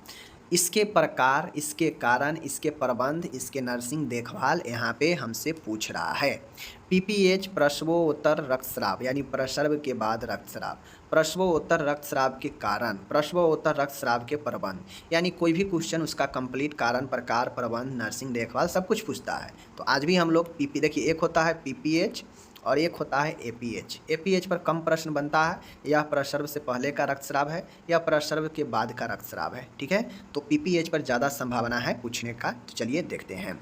इसके प्रकार, इसके कारण, इसके प्रबंध, इसके नर्सिंग देखभाल यहाँ पे हमसे पूछ रहा है। PPH प्रसवोत्तर रक्तस्राव यानी प्रसव के बाद रक्तस्राव, प्रसवोत्तर रक्तस्राव के कारण, प्रसवोत्तर रक्तस्राव के प्रबंध, यानी कोई भी क्वेश्चन उसका कंप्लीट कारण, प्रकार, प्रबंध, नर्सिंग देखभाल सब कुछ पूछता है। तो आज भी हम लोग देखिए, एक होता है PPH और एक होता है APH। APH पर कम प्रश्न बनता है, यह प्रसव से पहले का रक्तस्राव है या प्रसव के बाद का रक्तस्राव है, ठीक है। तो PPH पर ज़्यादा संभावना है पूछने का। तो चलिए देखते हैं।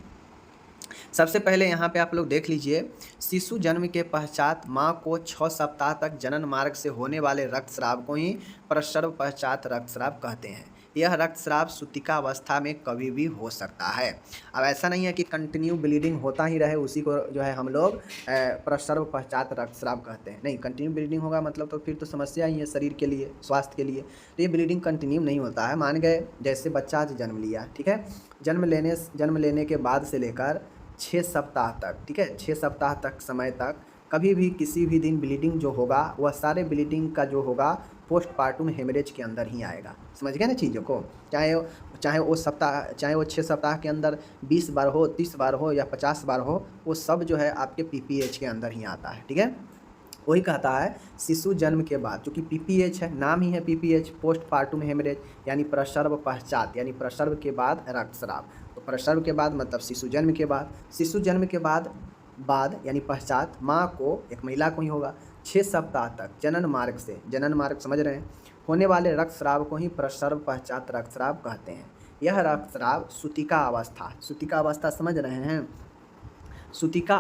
सबसे पहले यहाँ पे आप लोग देख लीजिए, शिशु जन्म के पश्चात माँ को 6 सप्ताह तक जनन मार्ग से होने वाले रक्तस्राव को ही प्रसव पश्चात रक्तस्राव कहते हैं। यह रक्तस्राव सूतिका अवस्था में कभी भी हो सकता है। अब ऐसा नहीं है कि कंटिन्यू ब्लीडिंग होता ही रहे, उसी को जो है हम लोग प्रसव पश्चात रक्तस्राव कहते हैं। नहीं, कंटिन्यू ब्लीडिंग होगा मतलब तो फिर तो समस्या ही है शरीर के लिए, स्वास्थ्य के लिए। तो ये ब्लीडिंग कंटिन्यू नहीं होता है। मान गए जैसे बच्चा आज जन्म लिया, ठीक है, जन्म लेने के बाद से लेकर 6 सप्ताह तक, ठीक है, 6 सप्ताह तक समय तक कभी भी किसी भी दिन ब्लीडिंग जो होगा वह सारे ब्लीडिंग का जो होगा पोस्टपार्टम हेमरेज के अंदर ही आएगा। समझ गए ना चीज़ों को। चाहे वो 6 सप्ताह के अंदर 20 बार हो, 30 बार हो या 50 बार हो, वो सब जो है आपके PPH के अंदर ही आता है, ठीक है। वही कहता है शिशु जन्म के बाद, चूँकि PPH है, नाम ही है PPH, पोस्टपार्टम हेमरेज यानी प्रसव पश्चात यानी प्रसव के बाद रक्तस्राव। तो प्रसव के बाद मतलब शिशु जन्म के बाद, शिशु जन्म के बाद यानी पश्चात माँ को, एक महिला को ही होगा, 6 सप्ताह तक जनन मार्ग से, जनन मार्ग समझ रहे हैं, होने वाले रक्तस्राव को ही प्रसव पश्चात रक्तस्राव कहते हैं। यह रक्तस्राव सूतिका अवस्था, सूतिका अवस्था समझ रहे हैं, सूतिका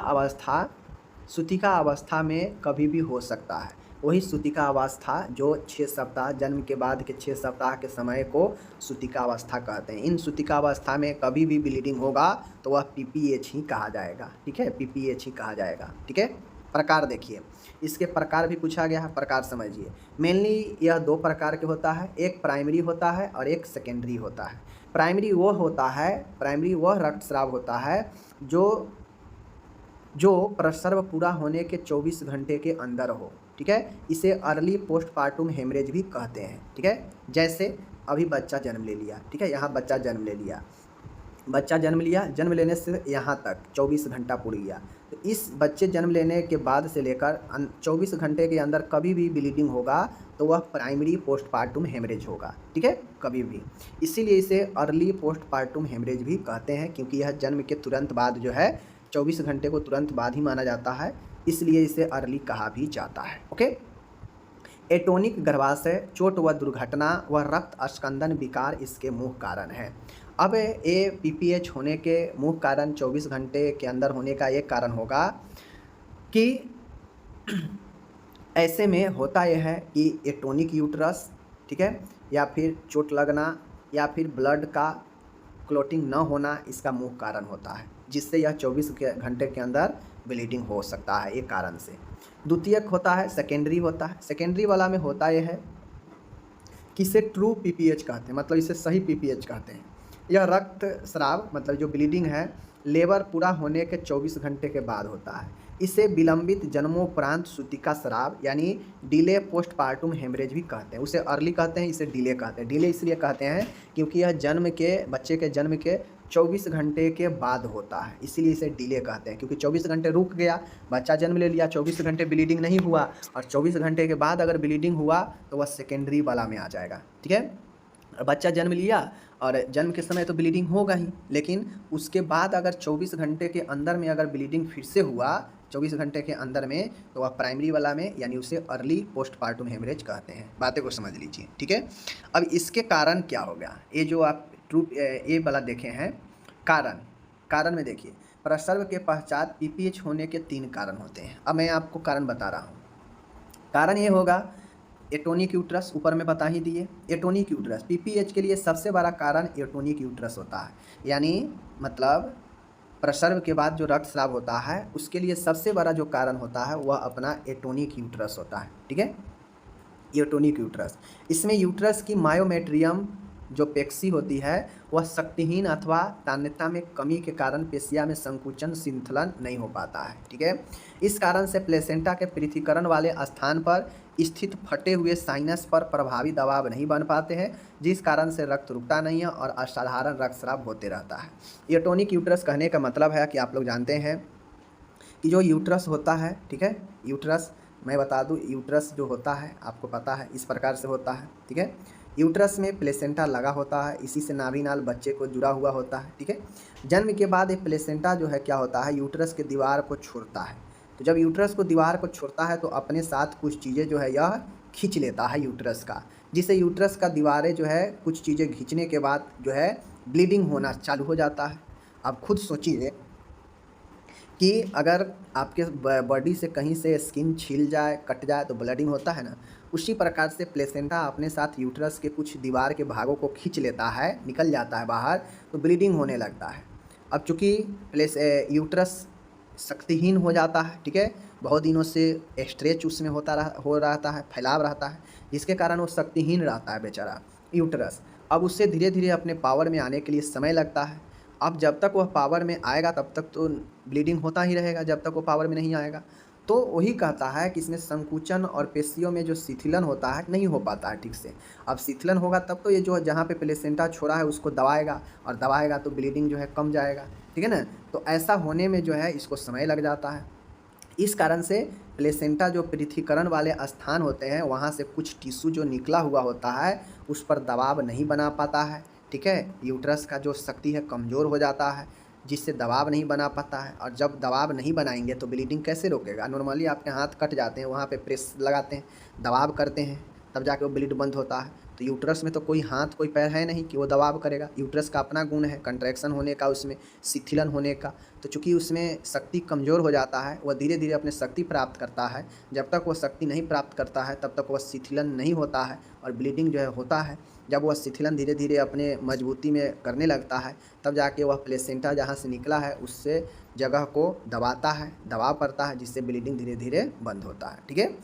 अवस्था में कभी भी हो सकता है। वही सूतिका अवस्था जो 6 सप्ताह, जन्म के बाद के 6 सप्ताह के समय को सूतिका अवस्था कहते हैं। इन सूतिका अवस्था में कभी भी ब्लीडिंग होगा तो वह PPH ही कहा जाएगा, ठीक है, PPH ही कहा जाएगा, ठीक है। प्रकार देखिए, इसके प्रकार भी पूछा गया है, प्रकार समझिए। मेनली यह 2 प्रकार के होता है, एक प्राइमरी होता है और एक सेकेंडरी होता है। प्राइमरी वो होता है, प्राइमरी वह रक्तस्राव होता है जो प्रसव पूरा होने के 24 घंटे के अंदर हो, ठीक है। इसे अर्ली पोस्टपार्टम हेमरेज भी कहते हैं, ठीक है। जैसे अभी बच्चा जन्म ले लिया, ठीक है, यहाँ बच्चा जन्म ले लिया, बच्चा जन्म लिया, जन्म लेने से यहाँ तक 24 घंटा पूर गया, तो इस बच्चे जन्म लेने के बाद से लेकर 24 घंटे के अंदर कभी भी ब्लीडिंग होगा तो वह प्राइमरी पोस्टपार्टम हेमरेज होगा, ठीक है, कभी भी। इसीलिए इसे अर्ली पोस्टपार्टम हेमरेज भी कहते हैं, क्योंकि यह जन्म के तुरंत बाद जो है 24 घंटे को तुरंत बाद ही माना जाता है, इसलिए इसे अर्ली कहा भी जाता है, ओके। एटोनिक गर्भाशय, चोट व दुर्घटना व रक्त अस्कंदन विकार इसके मुख्य कारण हैं। अब ये PPH होने के मुख्य कारण 24 घंटे के अंदर होने का एक कारण होगा कि ऐसे में होता यह है कि एटोनिक यूट्रस, ठीक है, या फिर चोट लगना या फिर ब्लड का क्लॉटिंग न होना इसका मुख्य कारण होता है, जिससे यह 24 घंटे के अंदर ब्लीडिंग हो सकता है एक कारण से। द्वितीयक होता है, सेकेंडरी होता है। सेकेंडरी वाला में होता यह है कि इसे ट्रू PPH कहते हैं, मतलब इसे सही PPH कहते हैं। यह रक्तस्राव मतलब जो ब्लीडिंग है लेबर पूरा होने के 24 घंटे के बाद होता है। इसे विलंबित जन्मोपरांत सूतिका स्राव यानी डिले पोस्टपार्टम हेमरेज भी कहते हैं। उसे अर्ली कहते हैं, इसे डिले कहते हैं। डिले इसलिए कहते हैं क्योंकि यह बच्चे के जन्म के 24 घंटे के बाद होता है, इसीलिए इसे डिले कहते हैं। क्योंकि 24 घंटे रुक गया, बच्चा जन्म ले लिया, 24 घंटे ब्लीडिंग नहीं हुआ, और 24 घंटे के बाद अगर ब्लीडिंग हुआ तो वह सेकेंडरी वाला में आ जाएगा, ठीक है। बच्चा जन्म लिया और जन्म के समय तो ब्लीडिंग होगा ही, लेकिन उसके बाद अगर 24 घंटे के अंदर में अगर ब्लीडिंग फिर से हुआ 24 घंटे के अंदर में, तो वह प्राइमरी वाला में यानी उसे अर्ली पोस्टपार्टम हेमरेज कहते हैं। बातें को समझ लीजिए, ठीक है। अब इसके कारण क्या हो गया, ये जो आप ये वाला देखे हैं कारण में देखिए, प्रसव के पश्चात PPH होने के 3 कारण होते हैं। अब मैं आपको कारण बता रहा हूँ। कारण ये होगा एटोनिक यूट्रस, ऊपर में बता ही दिए। एटोनिक यूट्रस PPH के लिए सबसे बड़ा कारण एटोनिक यूट्रस होता है, यानी मतलब प्रसव के बाद जो रक्तस्राव होता है उसके लिए सबसे बड़ा जो कारण होता है वह अपना एटोनिक यूट्रस होता है, ठीक है। एटोनिक यूट्रस, इसमें यूट्रस की मायोमेट्रियम जो पेक्सी होती है वह शक्तिहीन अथवा तान्यता में कमी के कारण पेशिया में संकुचन सिंथलन नहीं हो पाता है, ठीक है। इस कारण से प्लेसेंटा के पृथक्करण वाले स्थान पर स्थित फटे हुए साइनस पर प्रभावी दबाव नहीं बन पाते हैं, जिस कारण से रक्त रुकता नहीं है और असाधारण रक्तस्राव होते रहता है। एटोनिक यूट्रस कहने का मतलब है कि आप लोग जानते हैं कि जो यूट्रस होता है, ठीक है, यूट्रस मैं बता दूं, यूट्रस जो होता है आपको पता है इस प्रकार से होता है, ठीक है। यूट्रस में प्लेसेंटा लगा होता है, इसी से नाभिनाल बच्चे को जुड़ा हुआ होता है, ठीक है। जन्म के बाद ये प्लेसेंटा जो है क्या होता है, यूट्रस के दीवार को छोड़ता है। तो जब यूट्रस को दीवार को छोड़ता है तो अपने साथ कुछ चीज़ें जो है यह खींच लेता है यूट्रस का, जिससे यूट्रस का दीवारें जो है कुछ चीज़ें खींचने के बाद जो है ब्लीडिंग होना चालू हो जाता है। आप खुद सोचिए कि अगर आपके बॉडी से कहीं से स्किन छील जाए, कट जाए तो ब्लीडिंग होता है ना, उसी प्रकार से प्लेसेंटा अपने साथ यूट्रस के कुछ दीवार के भागों को खींच लेता है, निकल जाता है बाहर, तो ब्लीडिंग होने लगता है। अब चूँकि यूट्रस शक्तिहीन हो जाता है, ठीक है, बहुत दिनों से स्ट्रेच उसमें हो रहता है, फैलाव रहता है, जिसके कारण वो शक्तिहीन रहता है बेचारा यूट्रस। अब उससे धीरे धीरे अपने पावर में आने के लिए समय लगता है। अब जब तक वह पावर में आएगा तब तक तो ब्लीडिंग होता ही रहेगा, जब तक वो पावर में नहीं आएगा। तो वही कहता है कि इसमें संकुचन और पेशियों में जो शिथिलन होता है नहीं हो पाता है ठीक से। अब शिथिलन होगा तब तो ये जो जहाँ पे प्लेसेंटा छोड़ा है उसको दबाएगा, और दबाएगा तो ब्लीडिंग जो है कम जाएगा, ठीक है ना। तो ऐसा होने में जो है इसको समय लग जाता है। इस कारण से प्लेसेंटा जो पृथक्करण वाले स्थान होते हैं वहाँ से कुछ टिश्यू जो निकला हुआ होता है उस पर दबाव नहीं बना पाता है, ठीक है। यूट्रस का जो शक्ति है कमज़ोर हो जाता है, जिससे दबाव नहीं बना पाता है, और जब दबाव नहीं बनाएंगे तो ब्लीडिंग कैसे रोकेगा। नॉर्मली आपके हाथ कट जाते हैं, वहाँ पे प्रेस लगाते हैं, दबाव करते हैं, तब जाके वो ब्लीड बंद होता है। तो यूट्रस में तो कोई हाथ कोई पैर है नहीं कि वो दबाव करेगा। यूट्रस का अपना गुण है कंट्रैक्शन होने का, उसमें शिथिलन होने का। तो चूँकि उसमें शक्ति कमज़ोर हो जाता है, वह धीरे धीरे अपने शक्ति प्राप्त करता है। जब तक वो शक्ति नहीं प्राप्त करता है तब तक वह शिथिलन नहीं होता है और ब्लीडिंग जो है होता है। जब वह शिथिलन धीरे धीरे अपने मजबूती में करने लगता है, तब जाके वह प्लेसेंटा जहाँ से निकला है उससे जगह को दबाता है, दबाव पड़ता है, जिससे ब्लीडिंग धीरे धीरे बंद होता है। ठीक है,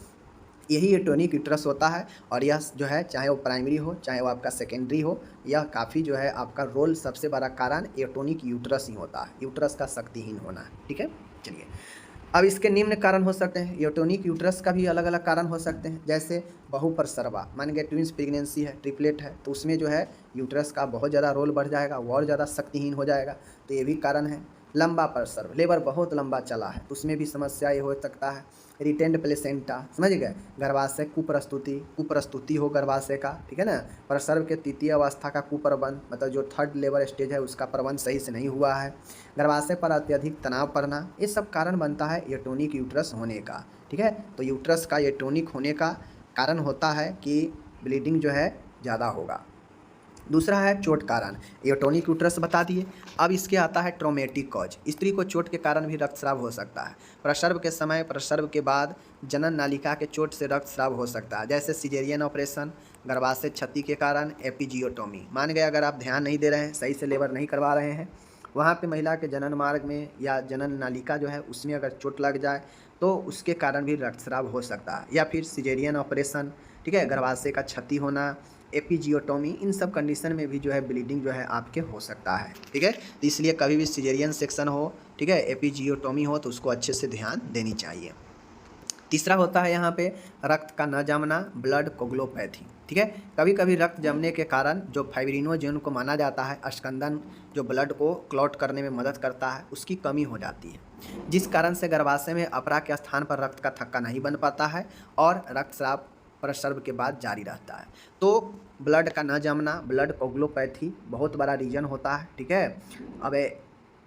यही एटोनिक यूट्रस होता है। और यह जो है चाहे वो प्राइमरी हो चाहे वो आपका सेकेंडरी हो, यह काफ़ी जो है आपका रोल, सबसे बड़ा कारण एटोनिक यूट्रस ही होता है, यूट्रस का शक्तिहीन होना है। ठीक है, चलिए अब इसके निम्न कारण हो सकते हैं। एटोनिक यूट्रस का भी अलग अलग कारण हो सकते हैं, जैसे बहुप्रसरवा, मान गए ट्विंस प्रेगनेंसी है, ट्रिपलेट है, तो उसमें जो है यूट्रस का बहुत ज़्यादा रोल बढ़ जाएगा, वो और ज़्यादा शक्तिहीन हो जाएगा, तो ये भी कारण है। लंबा प्रसव, लेबर बहुत लंबा चला है, तो उसमें भी समस्या ये हो सकता है। रिटेंड प्लेसेंटा, समझ गए, गर्भाशय कुप्रस्तुति हो गर्भाशय का, ठीक है ना। प्रसव के तृतीय अवस्था का कुप्रबंध, मतलब जो थर्ड लेबर स्टेज है उसका प्रबंध सही से नहीं हुआ है। गर्भाशय पर अत्यधिक तनाव पड़ना, ये सब कारण बनता है एटोनिक यूट्रस होने का। ठीक है, तो यूट्रस का एटोनिक होने का कारण होता है कि ब्लीडिंग जो है ज़्यादा होगा। दूसरा है चोट कारण, एटोनिक यूट्रस बता दिए। अब इसके आता है ट्रॉमेटिक कॉज, स्त्री को चोट के कारण भी रक्तस्राव हो सकता है। प्रसव के समय, प्रसव के बाद जनन नालिका के चोट से रक्तस्राव हो सकता है, जैसे सिजेरियन ऑपरेशन, गर्भाशय क्षति के कारण, एपिजियोटोमी। मान गए अगर आप ध्यान नहीं दे रहे हैं, सही से लेबर नहीं करवा रहे हैं, वहाँ पे महिला के जनन मार्ग में या जनन नालिका जो है उसमें अगर चोट लग जाए तो उसके कारण भी रक्तस्राव हो सकता है। या फिर सिजेरियन ऑपरेशन, ठीक है, गर्भाशय का क्षति होना, एपिजियोटोमी, इन सब कंडीशन में भी जो है ब्लीडिंग जो है आपके हो सकता है। ठीक है, तो इसलिए कभी भी सिजेरियन सेक्शन हो, ठीक है, एपिजियोटोमी हो, तो उसको अच्छे से ध्यान देनी चाहिए। तीसरा होता है यहाँ पे रक्त का न जमना, ब्लड कोगुलोपैथी। ठीक है, कभी कभी रक्त जमने के कारण जो फाइब्रिनोजेन को माना जाता है, स्कंदन जो ब्लड को क्लॉट करने में मदद करता है, उसकी कमी हो जाती है, जिस कारण से गर्भाशय में अपरा के स्थान पर रक्त का थक्का नहीं बन पाता है और रक्तस्राव प्रसव के बाद जारी रहता है। तो ब्लड का न जमना, ब्लड कोगुलोपैथी बहुत बड़ा रीजन होता है। ठीक है, अब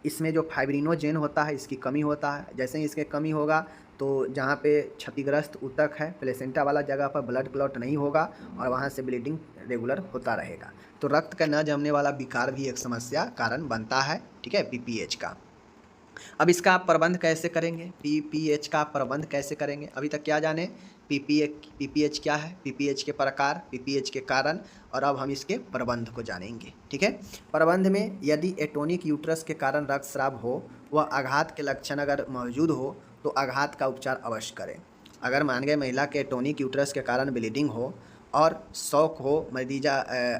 इसमें जो फाइब्रिनोजेन होता है इसकी कमी होता है। जैसे ही इसके कमी होगा तो जहाँ पे क्षतिग्रस्त ऊतक है, प्लेसेंटा वाला जगह पर ब्लड क्लॉट नहीं होगा और वहाँ से ब्लीडिंग रेगुलर होता रहेगा। तो रक्त का न जमने वाला विकार भी एक समस्या कारण बनता है। ठीक है, पीपीएच का। अब इसका आप प्रबंध कैसे करेंगे, पीपीएच का प्रबंध कैसे करेंगे। अभी तक क्या जाने, पीपीएच क्या है, पीपीएच के प्रकार, पीपीएच के कारण, और अब हम इसके प्रबंध को जानेंगे। ठीक है, प्रबंध में यदि एटोनिक यूट्रस के कारण रक्तस्राव हो, वह आघात के लक्षण अगर मौजूद हो तो आघात का उपचार अवश्य करें। अगर मान गए महिला के एटोनिक यूट्रस के कारण ब्लीडिंग हो और शौक हो, मरीजा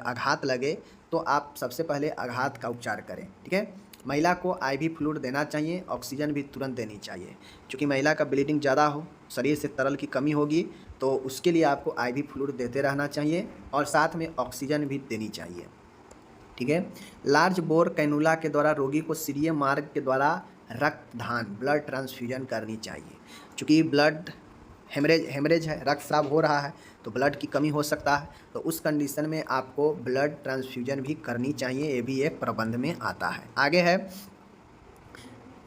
आघात लगे, तो आप सबसे पहले आघात का उपचार करें। ठीक है, महिला को आईवी फ्लूइड देना चाहिए, ऑक्सीजन भी तुरंत देनी चाहिए। क्योंकि महिला का ब्लीडिंग ज़्यादा हो, शरीर से तरल की कमी होगी, तो उसके लिए आपको आईवी फ्लूइड देते रहना चाहिए और साथ में ऑक्सीजन भी देनी चाहिए। ठीक है, लार्ज बोर कैनुला के द्वारा रोगी को सीरियम मार्ग के द्वारा रक्तदान, ब्लड ट्रांसफ्यूजन करनी चाहिए। क्योंकि ब्लड हेमरेज है, रक्तस्राव हो रहा है, तो ब्लड की कमी हो सकता है, तो उस कंडीशन में आपको ब्लड ट्रांसफ्यूजन भी करनी चाहिए। ये भी एक प्रबंध में आता है। आगे है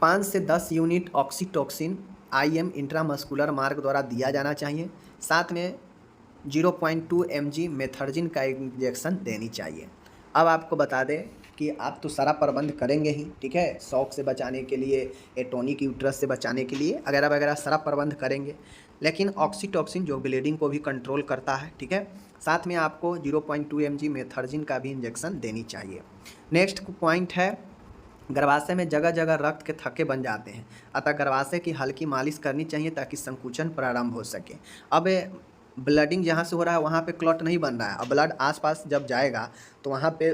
5 से 10 यूनिट ऑक्सीटोक्सिन IM इंट्रामस्कुलर मार्ग द्वारा दिया जाना चाहिए। साथ में 0.2 mg मेथर्जिन का इंजेक्शन देनी चाहिए। अब आपको बता दें कि आप तो सारा प्रबंध करेंगे ही, ठीक है, शॉक से बचाने के लिए, एटोनिक यूट्रस से बचाने के लिए वगैरह वगैरह सारा प्रबंध करेंगे, लेकिन ऑक्सीटोक्सिन जो ब्लीडिंग को भी कंट्रोल करता है, ठीक है, साथ में आपको 0.2 mg मेथर्जिन का भी इंजेक्शन देनी चाहिए। नेक्स्ट पॉइंट है, गर्भाशय में जगह जगह रक्त के थक्के बन जाते हैं, अतः गर्भाशय की हल्की मालिश करनी चाहिए ताकि संकुचन प्रारंभ हो सके। अब ब्लडिंग जहाँ से हो रहा है वहाँ पे क्लॉट नहीं बन रहा है, अब ब्लड आसपास जब जाएगा तो वहाँ पे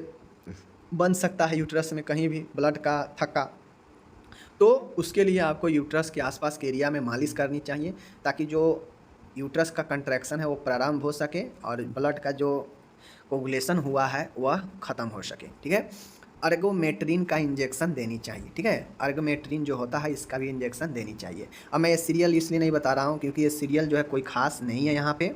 बन सकता है यूट्रस में कहीं भी ब्लड का थक्का, तो उसके लिए आपको यूट्रस के आसपास के एरिया में मालिश करनी चाहिए ताकि जो यूट्रस का कंट्रैक्शन है वो प्रारंभ हो सके और ब्लड का जो कोगुलेशन हुआ है वह ख़त्म हो सके। ठीक है, अर्गोमेट्रिन का इंजेक्शन देनी चाहिए। ठीक है, अर्गोमेट्रिन जो होता है इसका भी इंजेक्शन देनी चाहिए। अब मैं ये सीरियल इसलिए नहीं बता रहा हूँ क्योंकि ये सीरियल जो है कोई ख़ास नहीं है यहाँ पे,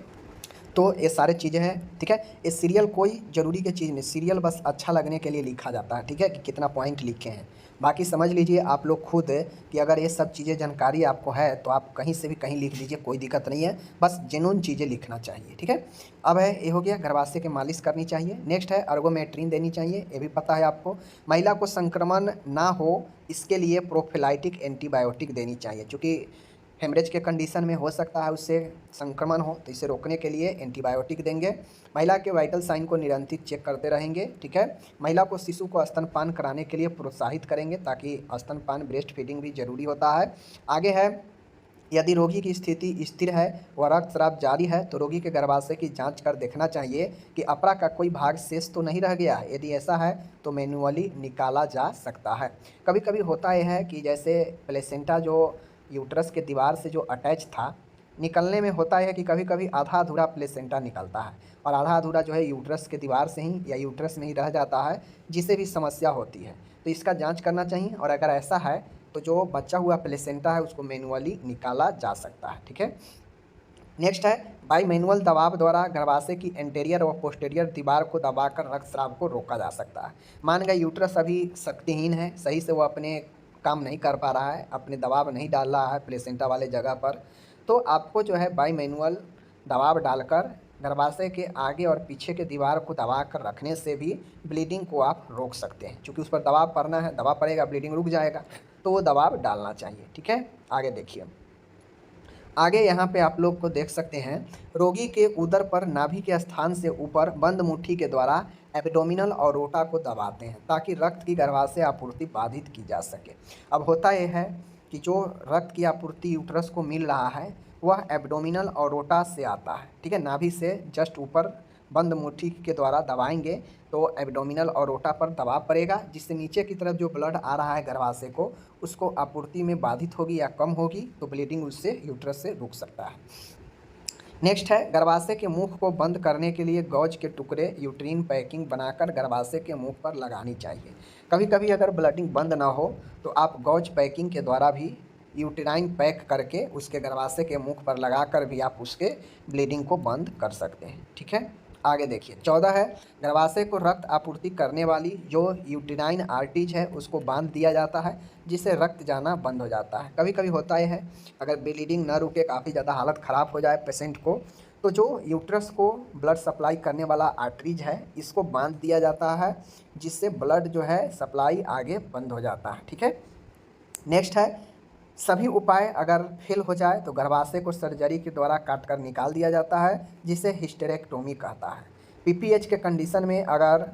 तो ये सारे चीज़ें हैं, ठीक है। ये सीरियल कोई ज़रूरी की चीज़ नहीं, सीरियल बस अच्छा लगने के लिए लिखा जाता है, ठीक है, कि कितना पॉइंट लिखे हैं। बाकी समझ लीजिए आप लोग खुद कि अगर ये सब चीज़ें जानकारी आपको है तो आप कहीं से भी कहीं लिख लीजिए, कोई दिक्कत नहीं है, बस जेन्युइन चीज़ें लिखना चाहिए, ठीक है। अब है ये हो गया, गर्भाशय की मालिश करनी चाहिए। नेक्स्ट है अर्गोमेट्रिन देनी चाहिए, ये भी पता है आपको। महिला को संक्रमण ना हो इसके लिए प्रोफिलाइटिक एंटीबायोटिक देनी चाहिए, चूँकि हेमरेज के कंडीशन में हो सकता है उससे संक्रमण हो, तो इसे रोकने के लिए एंटीबायोटिक देंगे। महिला के वाइटल साइन को निरंतर चेक करते रहेंगे, ठीक है। महिला को शिशु को स्तनपान कराने के लिए प्रोत्साहित करेंगे, ताकि स्तनपान ब्रेस्ट फीडिंग भी जरूरी होता है। आगे है, यदि रोगी की स्थिति स्थिर है व रक्तस्राव जारी है तो रोगी के गर्भाशय की जांच कर देखना चाहिए कि अपरा का कोई भाग शेष तो नहीं रह गया है। यदि ऐसा है तो मैन्युअली निकाला जा सकता है। कभी कभी होता यह है कि जैसे प्लेसेंटा जो यूट्रस के दीवार से जो अटैच था, निकलने में होता है कि कभी कभी आधा अधूरा प्लेसेंटा निकलता है और आधा अधूरा जो है यूट्रस के दीवार से ही या यूट्रस में ही रह जाता है, जिससे भी समस्या होती है। तो इसका जांच करना चाहिए, और अगर ऐसा है तो जो बचा हुआ प्लेसेंटा है उसको मैनुअली निकाला जा सकता है, ठीक है। नेक्स्ट है, बाई मैनुअल दबाव द्वारा गर्भाशय की एंटीरियर और पोस्टीरियर दीवार को दबाकर रक्तस्राव को रोका जा सकता है। मान गए यूट्रस अभी शक्तिहीन है, सही से वो अपने काम नहीं कर पा रहा है, अपने दबाव नहीं डाल रहा है प्लेसेंटा वाले जगह पर, तो आपको जो है बाई मैनुअल दबाव डालकर गर्भाशय के आगे और पीछे के दीवार को दबा कर रखने से भी ब्लीडिंग को आप रोक सकते हैं। क्योंकि उस पर दबाव पड़ना है, दबाव पड़ेगा ब्लीडिंग रुक जाएगा, तो वो दबाव डालना चाहिए, ठीक है। आगे देखिए, आगे यहाँ पे आप लोग को देख सकते हैं, रोगी के उदर पर नाभि के स्थान से ऊपर बंद मुट्ठी के द्वारा एब्डोमिनल और रोटा को दबाते हैं, ताकि रक्त की गर्भाशय आपूर्ति बाधित की जा सके। अब होता यह है कि जो रक्त की आपूर्ति यूट्रस को मिल रहा है वह एब्डोमिनल और रोटा से आता है, ठीक है। नाभि से जस्ट ऊपर बंद मुट्ठी के द्वारा दबाएंगे तो एब्डोमिनल और रोटा पर दबाव पड़ेगा, जिससे नीचे की तरफ जो ब्लड आ रहा है गर्भाशय को, उसको आपूर्ति में बाधित होगी या कम होगी, तो ब्लीडिंग उससे यूट्रस से रुक सकता है। नेक्स्ट है, गर्भाशय के मुख को बंद करने के लिए गौज के टुकड़े यूट्रीन पैकिंग बनाकर गर्भाशय के मुख पर लगानी चाहिए। कभी कभी अगर ब्लीडिंग बंद ना हो तो आप गौज पैकिंग के द्वारा भी यूट्राइन पैक करके उसके गर्भाशय के मुख पर लगाकर भी आप उसके ब्लीडिंग को बंद कर सकते हैं, ठीक है। आगे देखिए, 14 है, गर्भाशय को रक्त आपूर्ति करने वाली जो यूट्राइन आर्टरीज है उसको बांध दिया जाता है, जिससे रक्त जाना बंद हो जाता है। कभी कभी होता है अगर ब्लीडिंग ना रुके, काफ़ी ज़्यादा हालत ख़राब हो जाए पेशेंट को, तो जो यूट्रस को ब्लड सप्लाई करने वाला आर्टरीज है इसको बांध दिया जाता है, जिससे ब्लड जो है सप्लाई आगे बंद हो जाता है, ठीक है। नेक्स्ट है, सभी उपाय अगर फेल हो जाए तो गर्भाशय को सर्जरी के द्वारा काटकर निकाल दिया जाता है, जिसे हिस्टेरेक्टोमी कहता है। पीपीएच के कंडीशन में अगर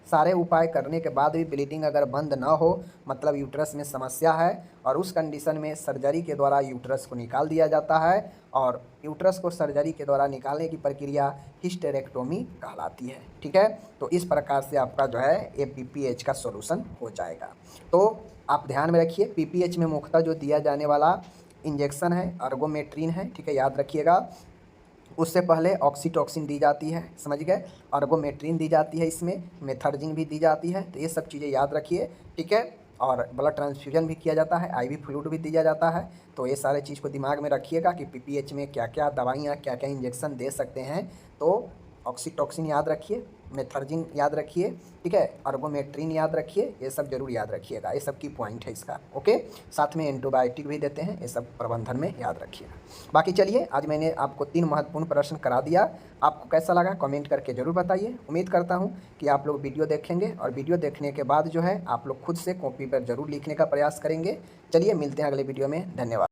सारे उपाय करने के बाद भी ब्लीडिंग अगर बंद ना हो, मतलब यूट्रस में समस्या है, और उस कंडीशन में सर्जरी के द्वारा यूट्रस को निकाल दिया जाता है, और यूट्रस को सर्जरी के द्वारा निकालने की प्रक्रिया हिस्टेरेक्टोमी कहलाती है, ठीक है। तो इस प्रकार से आपका जो है ये पीपीएच का सॉल्यूशन हो जाएगा। तो आप ध्यान में रखिए, पीपीएच में मुख्यतः जो दिया जाने वाला इंजेक्शन है अर्गोमेट्रिन है, ठीक है, याद रखिएगा। उससे पहले ऑक्सीटोक्सिन दी जाती है, समझ गए, अर्गोमेट्रिन दी जाती है, इसमें मेथर्जिन भी दी जाती है, तो ये सब चीज़ें याद रखिए, ठीक है। और ब्लड ट्रांसफ्यूजन भी किया जाता है, आईवी फ्लूइड भी दिया जाता है, तो ये सारे चीज़ को दिमाग में रखिएगा कि पीपीएच में क्या क्या दवाइयाँ क्या क्या इंजेक्शन दे सकते हैं। तो ऑक्सीटोक्सिन याद रखिए, मेथर्जिन याद रखिए, ठीक है, अर्गोमेट्रिन याद रखिए, ये सब जरूर याद रखिएगा, ये सब की पॉइंट है इसका, ओके। साथ में एंटीबायोटिक भी देते हैं, ये सब प्रबंधन में याद रखिएगा। बाकी चलिए, आज मैंने आपको 3 महत्वपूर्ण प्रश्न करा दिया, आपको कैसा लगा कमेंट करके जरूर बताइए। उम्मीद करता हूँ कि आप लोग वीडियो देखेंगे, और वीडियो देखने के बाद जो है आप लोग खुद से कॉपी पर जरूर लिखने का प्रयास करेंगे। चलिए मिलते हैं अगले वीडियो में, धन्यवाद।